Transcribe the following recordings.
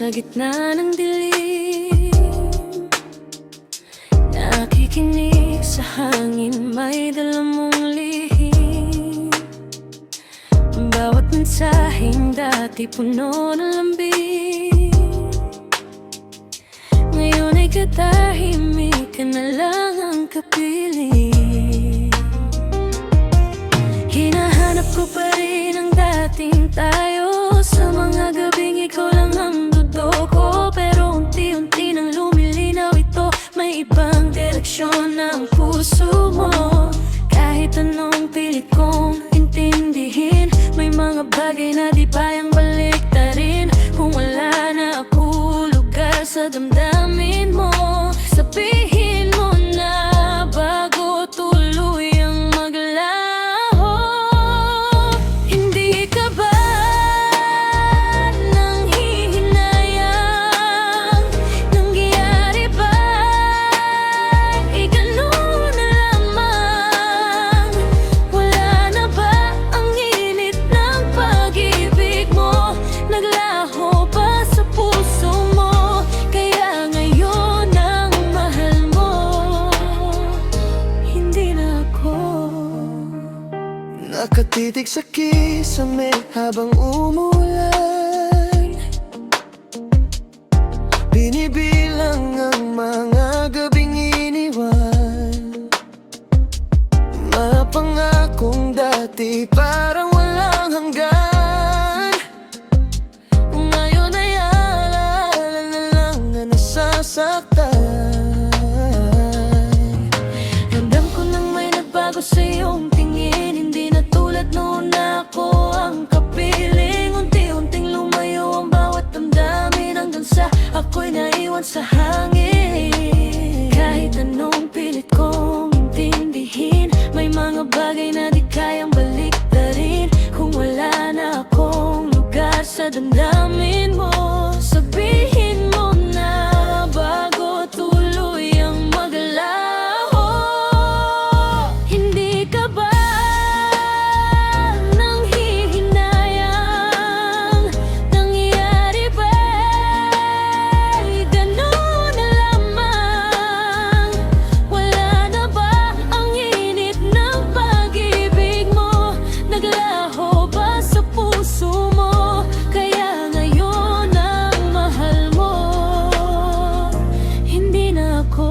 sa gitna ng dilim. Nakikinig sa hangin, may dala mong lihim. Bawat mensaheng dati puno ng lambing, ngayon ay katahimik ka na lang ang kapiling. Hinahanap ko pa rin ang dating tayo, sa mga gabing ikaw lang ang dudo ko. Pero unti-unti nang lumilinaw ito, may ibang direksyon ng puso mo. Kahit anong pilit kong intindihin, may mga bagay na di kayang baliktarin. Kung wala na ako lugar sa damdamin mo, sabihin mo na bago tuluyang maglaho. Hindi ka ba nanghihinayang? Nangyayari ba ay ganun na lamang? Wala na ba ang init ng pag-ibig mo? Naglaho ba sa puso mo? Kaya ngayon ang mahal mo, hindi na ako. Nakatitig sa kisame habang umulan, binibilang ang mga gabing iniwan. Mga pangakong dati parang walang hanggan, ngayon ay alaala na lang na nasasaktan. Ramdam ko nang may nagbago sa iyong tingin, hindi na tulad noon na ako ang kapiling. Unti-unting lumayo ang bawat damdamin, hanggang sa ako'y naiwan sa hangin. Kahit anong pilit kong intindihin, may mga bagay na di kayang baliktarin. Kung wala na akong lugar sa damdamin mo, sabihin mo na bago tuluyang maglaho. Hindi ka ba nanghihinayang? Nangyayari ba ay ganun na lamang? Wala na ba ang init ng pag-ibig mo? Naglaho ba sa puso mo? Kaya ngayon ang mahal mo, hindi na ako.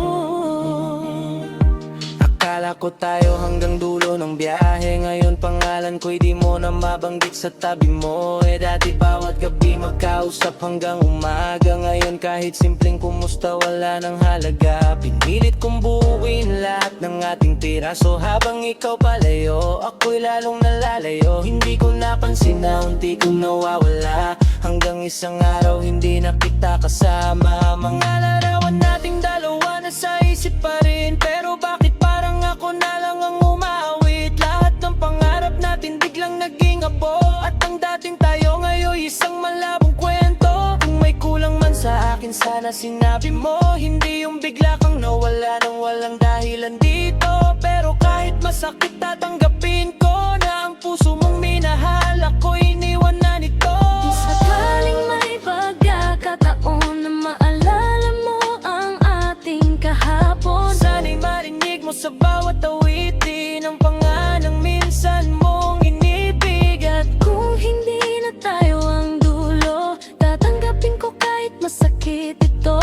Akala ko tayo hanggang dulo ng biyahe, ngayon pangalan ko'y di mo na mabanggit sa tabi mo. Dati bawat gabi magkausap hanggang umaga, ngayon kahit simpleng kumusta wala nang halaga. Pinilit kong buuin lahat ng ating piraso, habang ikaw palayo, ako'y lalong nalalayo. Hindi ko napansin na unti kong nawawala, hanggang isang araw hindi na kita kasama. Mga larawan nating dalawa nasa isip pa rin, pero bakit parang ako na lang ang umawit? Lahat ng pangarap natin biglang naging abo, at ang dating tayo ngayon isang malabong kwento. Kung may kulang man sa akin sana sinabi mo, hindi yung bigla kang nawala nang walang dahilan dito. Pero kahit masakit tatanggapin ko na ang puso mong minahal ako'y iniwan na nito. Sakaling may pagkakataon na maalala mo ang ating kahapon, Sana'y marinig mo sa bawat awitin ang pangalang minsan mong inibig. at kung hindi na tayo ang dulo, tatanggapin ko kahit masakit ito.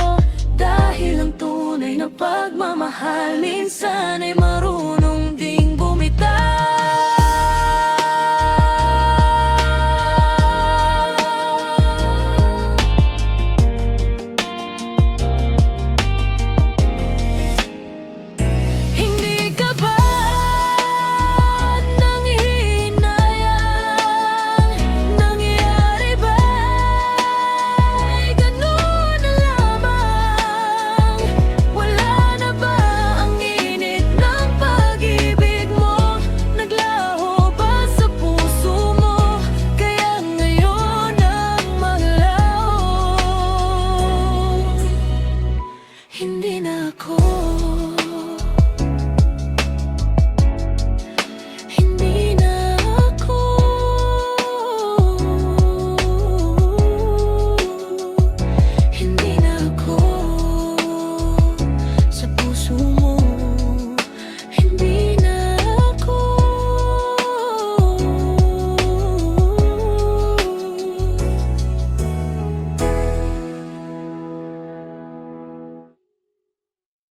Dahil ang tunay na pagmamahal minsan ay marunong